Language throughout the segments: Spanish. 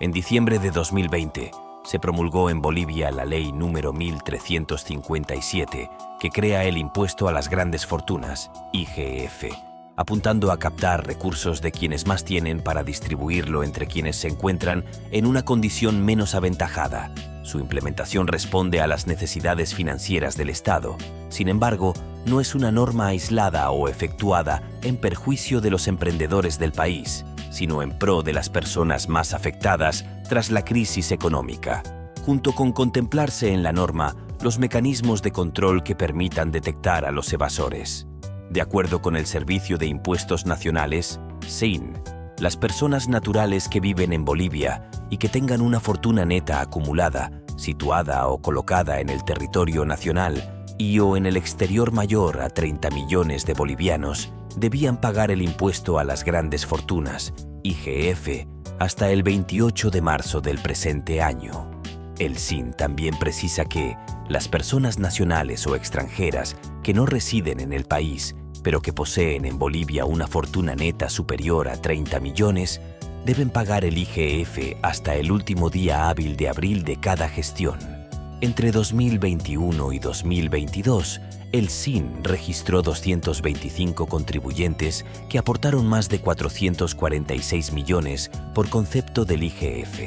En diciembre de 2020, se promulgó en Bolivia la ley número 1357, que crea el impuesto a las grandes fortunas, IGF, apuntando a captar recursos de quienes más tienen para distribuirlo entre quienes se encuentran en una condición menos aventajada. Su implementación responde a las necesidades financieras del Estado. Sin embargo, no es una norma aislada o efectuada en perjuicio de los emprendedores del país, sino en pro de las personas más afectadas tras la crisis económica, junto con contemplarse en la norma los mecanismos de control que permitan detectar a los evasores. De acuerdo con el Servicio de Impuestos Nacionales, SIN, las personas naturales que viven en Bolivia y que tengan una fortuna neta acumulada, situada o colocada en el territorio nacional y o en el exterior mayor a 30 millones de bolivianos, debían pagar el impuesto a las grandes fortunas, IGF, hasta el 28 de marzo del presente año. El SIN también precisa que las personas nacionales o extranjeras que no residen en el país, pero que poseen en Bolivia una fortuna neta superior a 30 millones, deben pagar el IGF hasta el último día hábil de abril de cada gestión. Entre 2021 y 2022, el SIN registró 225 contribuyentes que aportaron más de 446 millones por concepto del IGF.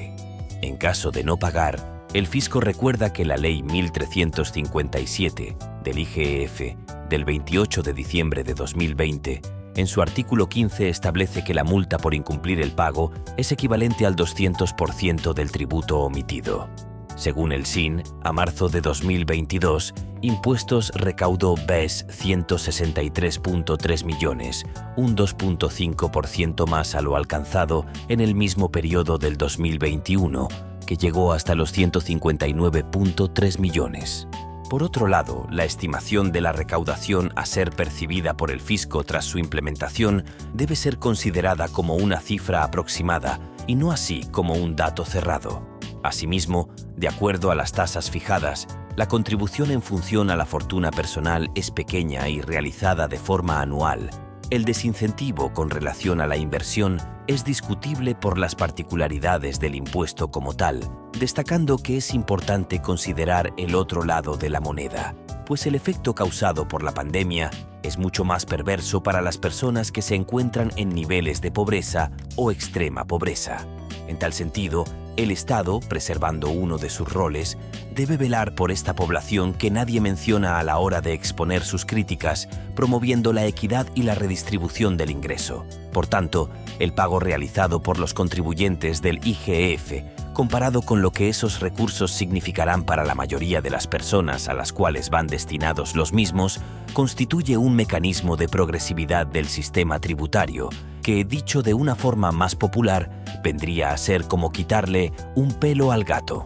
En caso de no pagar, el fisco recuerda que la Ley 1357 del IGF del 28 de diciembre de 2020, en su artículo 15 establece que la multa por incumplir el pago es equivalente al 200% del tributo omitido. Según el SIN, a marzo de 2022, Impuestos recaudó BES 163.3 millones, un 2.5% más a lo alcanzado en el mismo periodo del 2021, que llegó hasta los 159.3 millones. Por otro lado, la estimación de la recaudación a ser percibida por el fisco tras su implementación debe ser considerada como una cifra aproximada y no así como un dato cerrado. Asimismo, de acuerdo a las tasas fijadas, la contribución en función a la fortuna personal es pequeña y realizada de forma anual. El desincentivo con relación a la inversión es discutible por las particularidades del impuesto como tal, destacando que es importante considerar el otro lado de la moneda, pues el efecto causado por la pandemia es mucho más perverso para las personas que se encuentran en niveles de pobreza o extrema pobreza. En tal sentido, el Estado, preservando uno de sus roles, debe velar por esta población que nadie menciona a la hora de exponer sus críticas, promoviendo la equidad y la redistribución del ingreso. Por tanto, el pago realizado por los contribuyentes del IGF, comparado con lo que esos recursos significarán para la mayoría de las personas a las cuales van destinados los mismos, constituye un mecanismo de progresividad del sistema tributario que, dicho de una forma más popular, vendría a ser como quitarle un pelo al gato.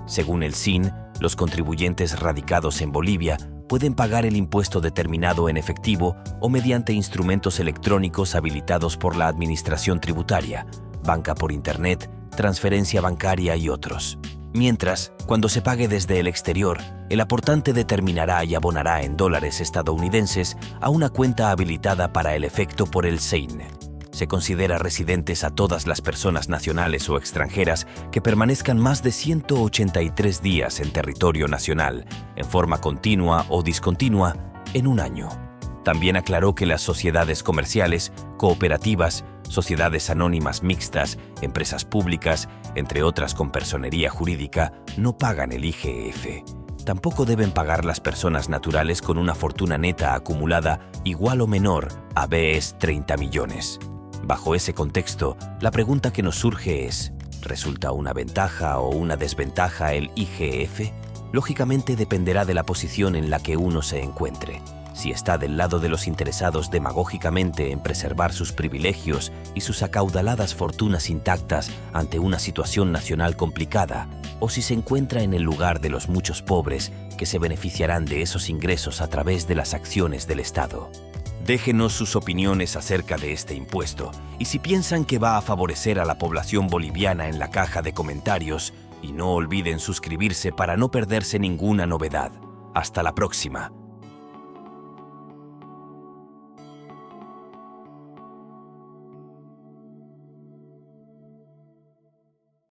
Según el SIN, los contribuyentes radicados en Bolivia pueden pagar el impuesto determinado en efectivo o mediante instrumentos electrónicos habilitados por la Administración Tributaria, banca por Internet, transferencia bancaria y otros. Mientras, cuando se pague desde el exterior, el aportante determinará y abonará en dólares estadounidenses a una cuenta habilitada para el efecto por el SIN. Se considera residentes a todas las personas nacionales o extranjeras que permanezcan más de 183 días en territorio nacional, en forma continua o discontinua, en un año. También aclaró que las sociedades comerciales, cooperativas, sociedades anónimas mixtas, empresas públicas, entre otras con personería jurídica, no pagan el IGF. Tampoco deben pagar las personas naturales con una fortuna neta acumulada igual o menor a BES 30 millones. Bajo ese contexto, la pregunta que nos surge es, ¿resulta una ventaja o una desventaja el IGF? Lógicamente dependerá de la posición en la que uno se encuentre. Si está del lado de los interesados demagógicamente en preservar sus privilegios y sus acaudaladas fortunas intactas ante una situación nacional complicada, o si se encuentra en el lugar de los muchos pobres que se beneficiarán de esos ingresos a través de las acciones del Estado. Déjenos sus opiniones acerca de este impuesto y si piensan que va a favorecer a la población boliviana en la caja de comentarios, y no olviden suscribirse para no perderse ninguna novedad. Hasta la próxima.